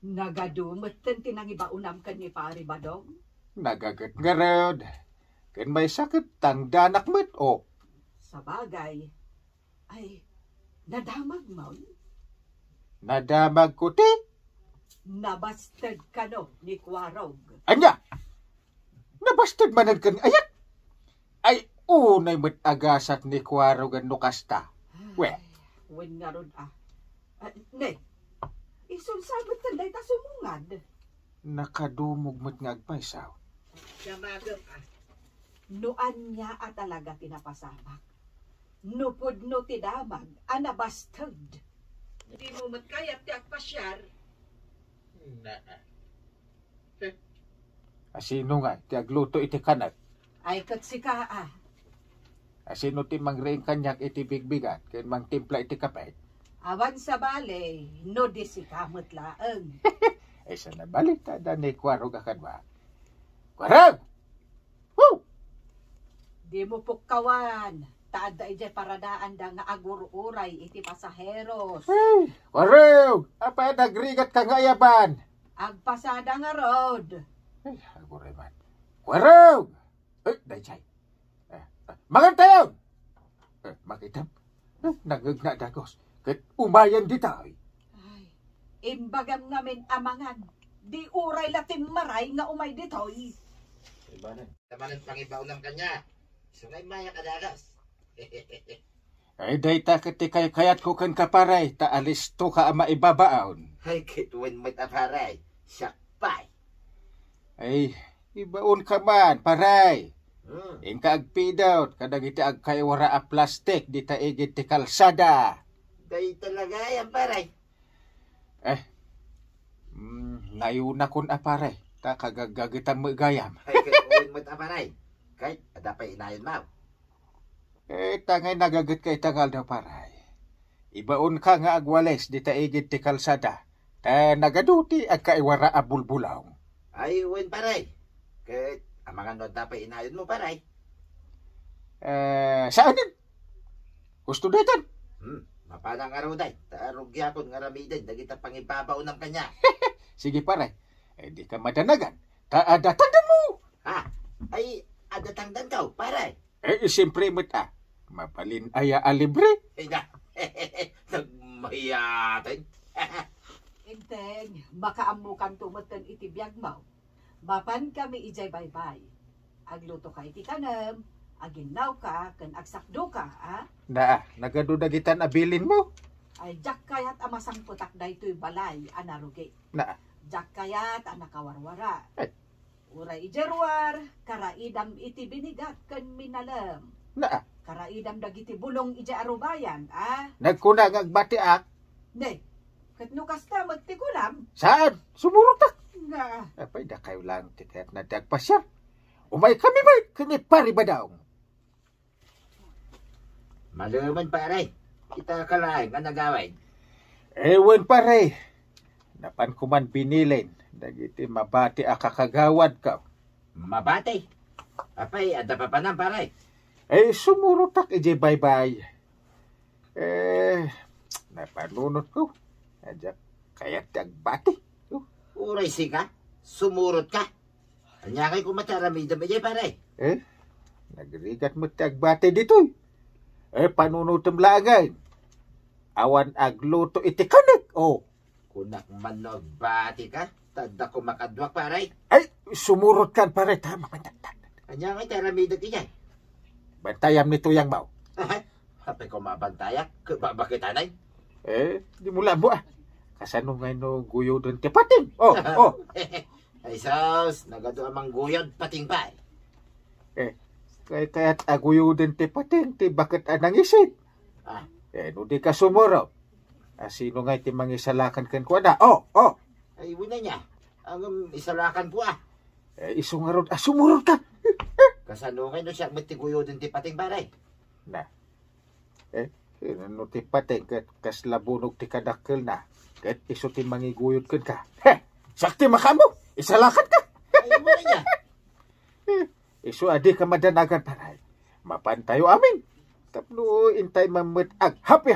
Nagadumot tinang ibaunam ka ni Pari Badong? Nagagat nga rod. Kan may sakit tang danak met o. Sa bagay, ay nadamag mo? Nadamag ko ti. Nabasted ka no ni Kwarog. Anya! Nabastad manad kan ayat. Ay unay met agasat ni Kwarog ang nukasta. We. Wen nga ron ne, isulsabot tanday ta sumungad. Nakadumog met nga agpaisaw. Damagam Nuan niya at talaga tinapasamak. Nupod no ti damag, anabastad. Di mo matkayat ti agpasyar. Asino nga, ti agluto iti kanat. Ay katsika Asino ti mangreing kanyak iti bigbigat, kaya mangtimpla iti kapet. Awan sa bale, no di si kamot laeng. Ay sana balik tada ni Kwarog akan ba? Kwarog! Woo! Di mo pukkawan. Taad da ijay paradaan da nga agur-uray iti pasaheros. Ay, Kwarog! Apa nagrigat ka nga yaban? Agpasada nga rod. Ay, aguray man. Kwarog! Ay, daychay. Magantayon! Makitam. Nagagna dagos. Kat umayan di tayo. Ay, imbagam namin amangan. Di uray latim maray nga umay ditoy. Ibanan. Tamanan pangibaw ng kanya. Sungay maya kadagas. Ay, dayta kati kayat ko kan kaparay. Taalis to ka ama ibabaon. Ay, kitwin mo't aparay. Sakpay. Ay, ibaon ka man, paray. Ingka agpidaw, kadang iti agkaywara a plastik, di taigit ti kalsada. Day talaga yan, paray. Nayuna kun aparay, ta kagagagitan mo gayam. Ay, kitwin mo't aparay. Kahit, adapay inayon mo. Tangay nagagit kay tangal daw paray. Ibaon ka nga agwales, di taigit ti kalsada. Ta nagaduti agkaywara a bulbulaw. Ay, win, paray. Kahit, amangan no adapay inayon mo, paray. Saan din? Gusto datan? Mapanang araw day. Taarugya kon nga ramidan. Dagita pangibabaw ng kanya. Sige paray, di ka madanagan. Taadatandan mo! Ha? Ay, adatangdan ka, paray. Siyempre mo't mapalin aya alibre. Ay na, nagmahiyatin. Inteng, makaamukan tumatan iti biyag mo. Mapan kami ijay baybay. Agluto ka iti kanam, aginaw ka, kan agsakdo ka, Nagadudagitan abilin mo. Ay, jak kayat amasang putak da ito'y balay, anarugi. Jak kayat anakawarwara. Ay. Uray ijerwar, karaidam iti binigat kan minalam. Karaidam dagiti bulong iti arubayan, Nagkunang agbatiak. Ne, katnukas ta magtikulam. Saan? Sumurutak. Nga. Apay, da kayo lang tiket na dagpasyar. Umay kami ba? Kani pari ba daw? Maluman, paray. Kita kalahin nga nagaway. Ewan pare. Napan ko man binilin. Dagiti mabati akakagawad ka. Mabati. Apay, ada pa panam, paray. Sumurutak ije bye-bye. Napanunot ko. Adyak kaya't agbati. Uray si ka, sumurot ka. Anyakay ko mataramidam ije, paray. Nagrigat mo agbati dito. Panunutom lagay. Awan agluto iti kanik. Kunak man nagbati ka, tada ko makadwak, paray. Sumurot kan pare. Tama man. Anyakay taramidam ije. Bantayam nito yang mau. Apay ko mabantayak, bakit anay? Di mula mo Kasano nga no guyo doon ti pating. Ay sos, nagado amang guyod pating pa. Kaya't aguyo din ti pating, ti bakit anang isip. No di ka sumuro. Sino nga iti mangisalakan kan ko na? Ay wala niya, ang isalakan ko Isungarod, sumurot ka. Kasano nga no siya matiguyo din ti pating baray. No ti pating, kas labunog ti kadakkel na. Kat iso ti mangiguyod ka. Sakti makamo, isalakan ka. Ay wala niya. Iso adi ka madanagan paray. Mapan tayo amin. Tapno intay mamut ag happy.